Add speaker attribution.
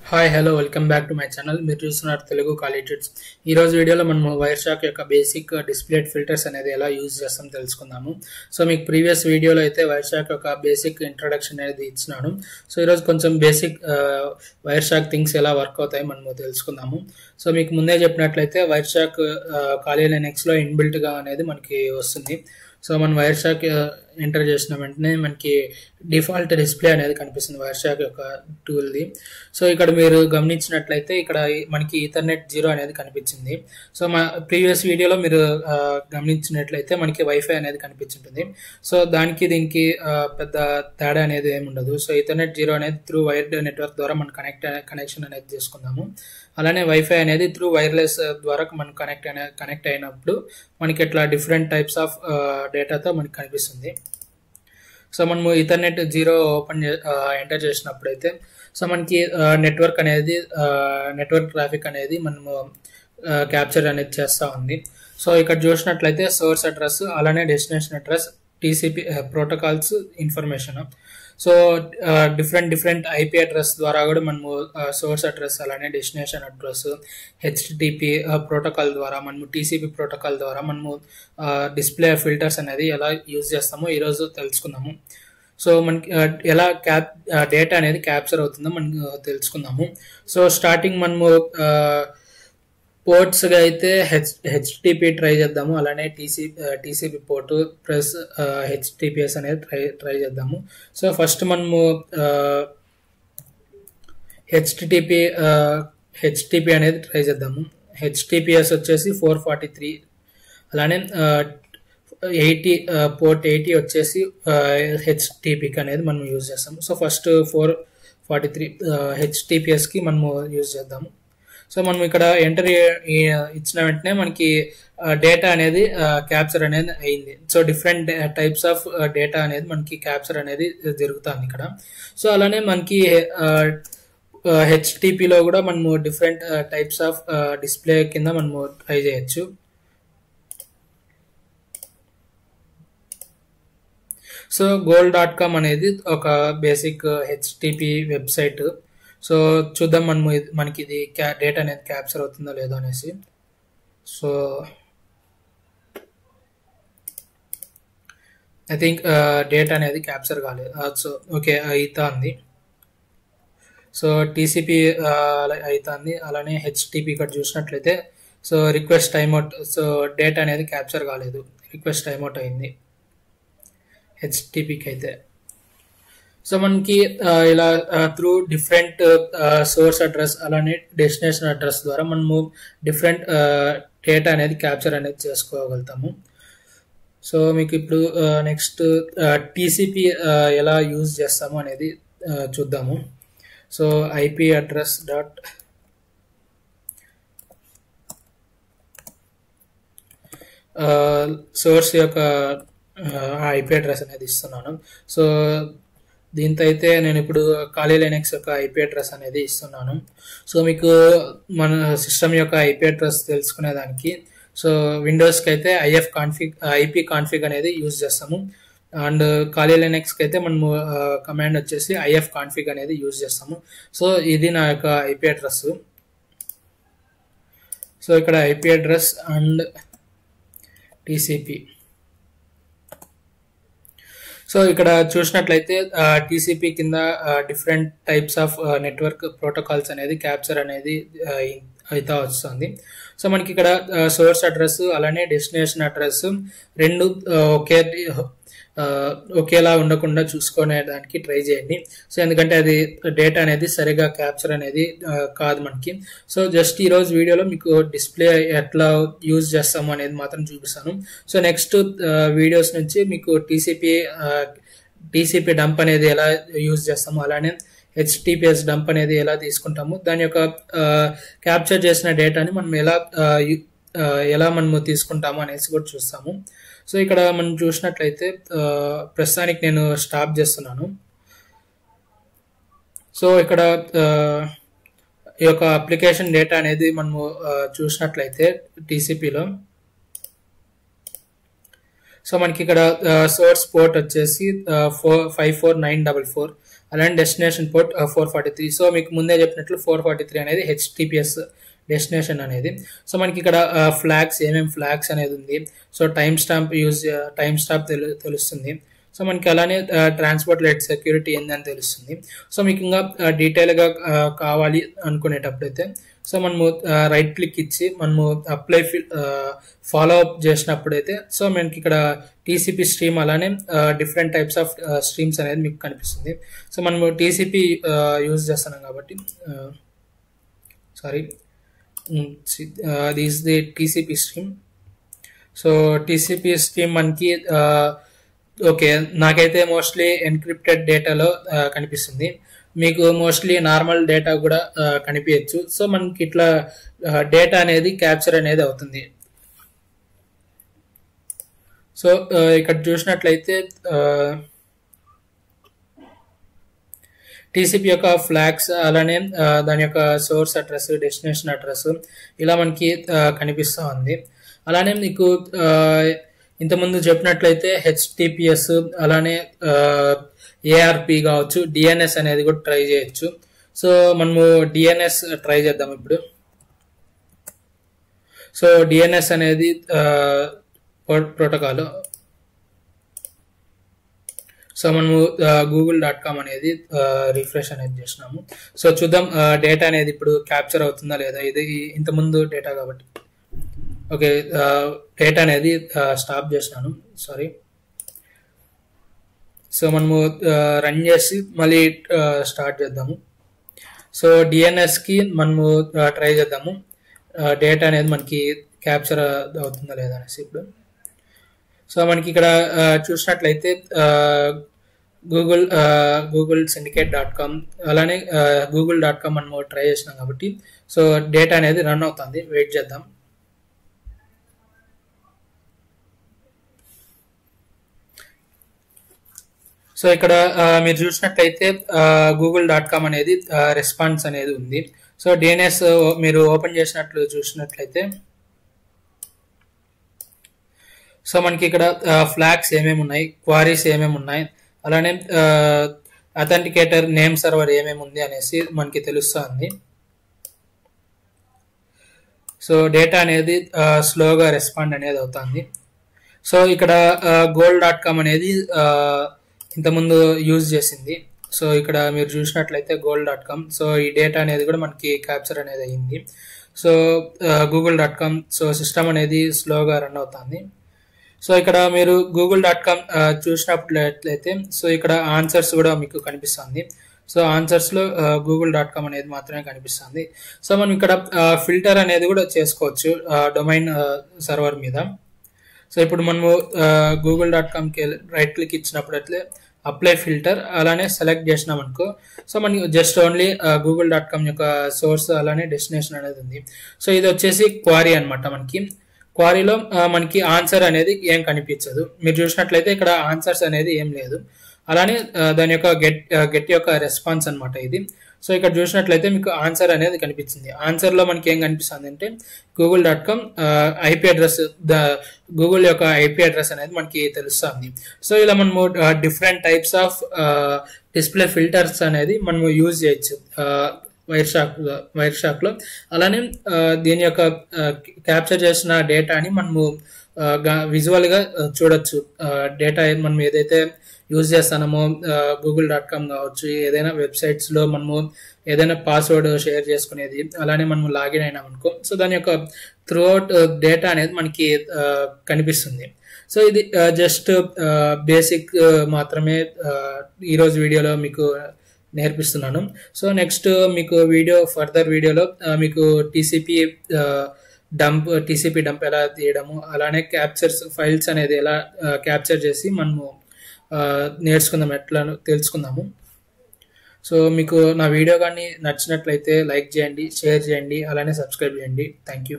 Speaker 1: Hi hello welcome back to my channel. మీరు చూస్తున్నారు Telugu college tips. ఈ రోజు వీడియోలో మనం వైర్ షాక్ యొక్క బేసిక్ డిస్ప్లే ఫిల్టర్స్ అనేది ఎలా యూజ్ చేస్తాం తెలుసుకుందాము. సో మీకు ప్రీవియస్ వీడియోలో అయితే వైర్ షాక్ యొక్క బేసిక్ ఇంట్రొడక్షన్ అనేది ఇచ్చినాను. సో ఈరోజు కొంచెం బేసిక్ వైర్ షాక్ థింగ్స్ ఎలా వర్క్ అవుతాయి మనము తెలుసుకుందాము. సో మీకు ముందే చెప్పినట్లయితే వైర్ షాక్ కాలీ లైనెక్స్లో ఇన్బిల్ట్గా అనేది మనకి వస్తుంది. సో మనం వైర్ షాక్ ఎంటర్ చేసిన వెంటనే మనకి డిఫాల్ట్ డిస్ప్లే అనేది కనిపిస్తుంది వైర్ షాక్ యొక్క టూల్ది. సో ఇక్కడ మీరు గమనించినట్లయితే ఇక్కడ మనకి ఈథర్నెట్ 0 అనేది కనిపించింది. సో మా ప్రీవియస్ వీడియోలో మీరు గమనించినట్లయితే మనకి వైఫై అనేది కనిపించుంటుంది. సో దానికి దీనికి పెద్ద తేడా అనేది ఏమి ఉండదు. సో ఈథర్నెట్ 0 అనేది త్రూ వైర్డ్ నెట్వర్క్ ద్వారా మనం కనెక్షన్ అనేది చేసుకుందాము. అలానే వైఫై అనేది త్రూ వైర్లెస్ ద్వారా మనం కనెక్ట్ అయినప్పుడు మనకి ఇట్లా డిఫరెంట్ టైప్స్ ఆఫ్ డేటాతో మనకి కనిపిస్తుంది. సో మనము ఈథర్నెట్ 0 ఎంటర్ చేసినప్పుడైతే సో మనకి నెట్వర్క్ ట్రాఫిక్ అనేది మనము క్యాప్చర్ అనేది చేస్తూ ఉంది. సో ఇక్కడ చూసినట్లయితే సోర్స్ అడ్రస్ అలానే destination address, TCP protocols information. So different IP address ద్వారా కూడా మనము సోర్స్ అడ్రస్ అలానే డెస్టినేషన్ అడ్రస్, హెచ్టిటిపి ప్రోటోకాల్ ద్వారా మనము టీసీపీ ప్రోటోకాల్ ద్వారా మనము డిస్ప్లే ఫిల్టర్స్ అనేది ఎలా యూజ్ చేస్తామో ఈరోజు తెలుసుకుందాము. సో మనకి ఎలా డేటా అనేది క్యాప్చర్ అవుతుందో మనం తెలుసుకుందాము. సో స్టార్టింగ్ మనము పోర్ట్స్గా అయితే హెచ్టిపి ట్రై చేద్దాము, అలానే టీసీపీ పోర్టు ప్లస్ హెచ్టిపిఎస్ అనేది ట్రై చేద్దాము. సో ఫస్ట్ మనము హెచ్టిపి అనేది ట్రై చేద్దాము. హెచ్టిపిఎస్ వచ్చేసి 443, అలానే పోర్ట్ 80 వచ్చేసి హెచ్టిపికి అనేది మనం యూజ్ చేస్తాము. సో ఫస్ట్ 443 హెచ్టిపిఎస్కి మనము యూజ్ చేద్దాము. సో మనం ఇక్కడ ఎంటర్ ఇచ్చిన వెంటనే మనకి డేటా అనేది క్యాప్చర్ అనేది అయింది. So different types of data అనేది మనకి క్యాప్చర్ అనేది జరుగుతుంది ఇక్కడ. సో అలానే మనకి హెచ్టిపిలో కూడా మనము డిఫరెంట్ టైప్స్ ఆఫ్ డిస్ప్లే కింద మనము ట్రై చేయొచ్చు. సో gold.com అనేది ఒక బేసిక్ హెచ్టిపి వెబ్సైట్. సో చూద్దాం మనకి ఇది డేటా అనేది క్యాప్చర్ అవుతుందో లేదో అనేసి. సో ఐ థింక్ డేటా అనేది క్యాప్చర్ కాలేదు. సో ఓకే అవుతుంది. సో టీసీపీ అవుతుంది, అలానే హెచ్టిపి ఇక్కడ చూసినట్లయితే so request timeout. So data అనేది క్యాప్చర్ కాలేదు, రిక్వెస్ట్ టైమ్అవుట్ అయింది హెచ్టిపికి అయితే. సో మనకి ఇలా త్రూ డిఫరెంట్ సోర్స్ అడ్రస్ అలానే డెస్టినేషన్ అడ్రస్ ద్వారా మనము డిఫరెంట్ డేటా అనేది క్యాప్చర్ అనేది చేసుకోగలుగుతాము. సో మీకు ఇప్పుడు నెక్స్ట్ టీసీపీ ఎలా యూజ్ చేస్తాము అనేది చూద్దాము. So IP address dot source యొక్క ఐపీ అడ్రస్ అనేది ఇస్తున్నాను. సో దీంతో అయితే నేను ఇప్పుడు కాలీ లైనెక్స్ యొక్క ఐపీ అడ్రస్ అనేది ఇస్తున్నాను. సో మీకు మన సిస్టమ్ యొక్క ఐపీ అడ్రస్ తెలుసుకునేదానికి సో విండోస్కి అయితే ఐపీ కాన్ఫిగ్ అనేది యూజ్ చేస్తాము. అండ్ కాలీ లైనెక్స్కి అయితే మనము కమాండ్ వచ్చేసి ఐఎఫ్ కాన్ఫిగ్ అనేది యూజ్ చేస్తాము. సో ఇది నా యొక్క ఐపీ అడ్రస్. సో ఇక్కడ IP address and TCP. So ఇక్కడ చూసినట్లయితే టీసీపీ కింద different types of network protocols అనేది క్యాప్చర్ అనేది అయితే వస్తుంది. సో మనకి ఇక్కడ సోర్స్ అడ్రస్ అలానే డెస్టినేషన్ అడ్రస్ రెండు ఒకేలా ఉండకుండా చూసుకునే దానికి ట్రై చేయండి. సో ఎందుకంటే అది డేటా అనేది సరిగా క్యాప్చర్ అనేది కాదు మనకి. సో జస్ట్ ఈరోజు వీడియోలో మీకు డిస్ప్లే ఎట్లా యూజ్ చేస్తాము అనేది మాత్రం చూపిస్తాను. సో నెక్స్ట్ వీడియోస్ నుంచి మీకు టీసీపీ డంప్ అనేది ఎలా యూజ్ చేస్తాము, అలానే హెచ్టిపిఎస్ డంప్ అనేది ఎలా తీసుకుంటాము, దాని యొక్క క్యాప్చర్ చేసిన డేటాని మనం ఎలా మనము తీసుకుంటాము అనేసి కూడా చూస్తాము. సో ఇక్కడ మనం చూసినట్లయితే ప్రస్తుతానికి నేను స్టాప్ చేస్తున్నాను. సో ఇక్కడ ఈ యొక్క అప్లికేషన్ డేటా అనేది మనము చూసినట్లయితే టీసీపీలో సో మనకి ఇక్కడ సోర్స్ పోర్ట్ వచ్చేసి 54944, అలానే డెస్టినేషన్ పోర్ట్ 443. సో మీకు ముందే చెప్పినట్లు 443 అనేది హెచ్టిపిఎస్ డెస్టినేషన్ అనేది. సో మనకి ఇక్కడ ఫ్లాగ్స్ ఏమేమి ఫ్లాగ్స్ అనేది ఉంది. సో టైం స్టాంప్ తెలుస్తుంది. సో మనకి అలానే ట్రాన్స్పోర్ట్ లెట్ సెక్యూరిటీ ఏందని తెలుస్తుంది. సో మీకు ఇంకా డీటెయిల్గా కావాలి అనుకునేటప్పుడైతే సో మనము రైట్ క్లిక్ ఇచ్చి మనము అప్లై ఫాలో అప్ చేసినప్పుడైతే సో మనకి ఇక్కడ టీసీపీ స్ట్రీమ్ అలానే డిఫరెంట్ టైప్స్ ఆఫ్ స్ట్రీమ్స్ అనేది మీకు కనిపిస్తుంది. సో మనము టీసీపీ యూజ్ చేస్తున్నాం కాబట్టి this the TCP stream. So TCP stream మనకి ఓకే, నాకైతే మోస్ట్లీ ఎన్క్రిప్టెడ్ డేటాలో కనిపిస్తుంది. మీకు మోస్ట్లీ నార్మల్ డేటా కూడా కనిపించచ్చు. సో మనకి ఇట్లా డేటా అనేది క్యాప్చర్ అనేది అవుతుంది. సో ఇక్కడ చూసినట్లయితే టీసీపీ యొక్క ఫ్లాగ్స్ అలానే దాని యొక్క సోర్స్ అడ్రస్, డెస్టినేషన్ అడ్రస్ ఇలా మనకి కనిపిస్తూ ఉంది. అలానే మీకు ఇంతకుముందు చెప్పినట్లయితే హెచ్టిపిఎస్ అలానే ఏఆర్పి కావచ్చు, డిఎన్ఎస్ అనేది కూడా ట్రై చేయొచ్చు. సో మనము డిఎన్ఎస్ ట్రై చేద్దాం ఇప్పుడు. సో డిఎన్ఎస్ అనేది ప్రోటోకాల్. సో మనము google.com అనేది రిఫ్రెష్ అనేది చేసినాము. సో చూద్దాం డేటా అనేది ఇప్పుడు క్యాప్చర్ అవుతుందా లేదా. ఇది ఇంతకుముందు డేటా కాబట్టి ఓకే, డేటా అనేది స్టాప్ చేసినాను, సారీ. సో మనము రన్ చేసి మళ్ళీ స్టార్ట్ చేద్దాము. సో డిఎన్ఎస్కి మనము ట్రై చేద్దాము డేటా అనేది మనకి క్యాప్చర్ అవుతుందా లేదా అనేసి ఇప్పుడు. సో మనకి ఇక్కడ చూసినట్లయితే గూగుల్ syndicate.com అలానే google.com మనము ట్రై చేసినాం కాబట్టి సో డేటా అనేది రన్ అవుతుంది. వెయిట్ చేద్దాం. సో ఇక్కడ మీరు చూసినట్లయితే google.com అనేది రెస్పాన్స్ అనేది ఉంది. సో డిఎన్ఎస్ మీరు ఓపెన్ చేసినట్లు చూసినట్లయితే సో మనకి ఇక్కడ ఫ్లాగ్స్ ఏమేమి ఉన్నాయి, క్వారీస్ ఏమేమి ఉన్నాయి, అలానే అథెంటికేటర్ నేమ్ సర్వర్ ఏమేమి ఉంది అనేసి మనకి తెలుస్తుంది. సో డేటా అనేది స్లోగా రెస్పాండ్ అనేది అవుతుంది. సో ఇక్కడ gold.com అనేది ఇంతకుముందు యూజ్ చేసింది. సో ఇక్కడ మీరు చూసినట్లయితే gold.com. సో ఈ డేటా అనేది కూడా మనకి క్యాప్చర్ అనేది అయ్యింది. సో google.com సో సిస్టమ్ అనేది స్లోగా రన్ అవుతుంది. సో ఇక్కడ మీరు google.com చూసినట్లయితే సో ఇక్కడ ఆన్సర్స్ కూడా మీకు కనిపిస్తుంది. సో ఆన్సర్స్లో google.com అనేది మాత్రమే కనిపిస్తుంది. సో మనం ఇక్కడ ఫిల్టర్ అనేది కూడా చేసుకోవచ్చు డొమైన్ సర్వర్ మీద. సో ఇప్పుడు మనము google.comకి రైట్ క్లిక్ ఇచ్చినప్పుడైతే అప్లై ఫిల్టర్ అలానే సెలెక్ట్ చేసినాం అనుకో సో మనకి జస్ట్ ఓన్లీ google.com యొక్క సోర్స్ అలానే డెస్టినేషన్ అనేది ఉంది. సో ఇది వచ్చేసి క్వారీ అనమాట. మనకి క్వారీలో మనకి ఆన్సర్ అనేది ఏం కనిపించదు. మీరు చూసినట్లయితే ఇక్కడ ఆన్సర్స్ అనేది ఏం లేదు. అలానే దాని యొక్క గెట్ యొక్క రెస్పాన్స్ అనమాట ఇది. సో ఇక్కడ చూసినట్లయితే మీకు ఆన్సర్ అనేది కనిపించింది. ఆన్సర్లో మనకి ఏం కనిపిస్తుంది అంటే google.com ఐపీ అడ్రస్, గూగుల్ యొక్క ఐపీ అడ్రస్ అనేది మనకి తెలుస్తుంది. సో ఇలా మనము different types of display filters అనేది మనము యూజ్ చేయొచ్చు వైర్ షాక్లో. అలానే దీని యొక్క క్యాప్చర్ చేసిన డేటాని మనము విజువల్గా చూడొచ్చు. డేటా మనం ఏదైతే యూజ్ చేస్తామో google.com కావచ్చు, ఏదైనా వెబ్సైట్స్లో మనము ఏదైనా పాస్వర్డ్ షేర్ చేసుకునేది అలానే మనం లాగిన్ అయినాం అనుకో సో దాని యొక్క త్రూఅవుట్ డేటా అనేది మనకి కనిపిస్తుంది. సో ఇది జస్ట్ బేసిక్ మాత్రమే ఈరోజు వీడియోలో మీకు నేర్పిస్తున్నాను. సో నెక్స్ట్ మీకు ఫర్దర్ వీడియోలో మీకు టీసీపీ డంప్ ఎలా తీయడము అలానే ఫైల్స్ అనేది ఎలా క్యాప్చర్ చేసి మనము తెలుసుకుందాము. సో మీకు నా వీడియో కానీ నచ్చినట్లయితే లైక్ చేయండి, షేర్ చేయండి, అలానే సబ్స్క్రైబ్ చేయండి. Thank you.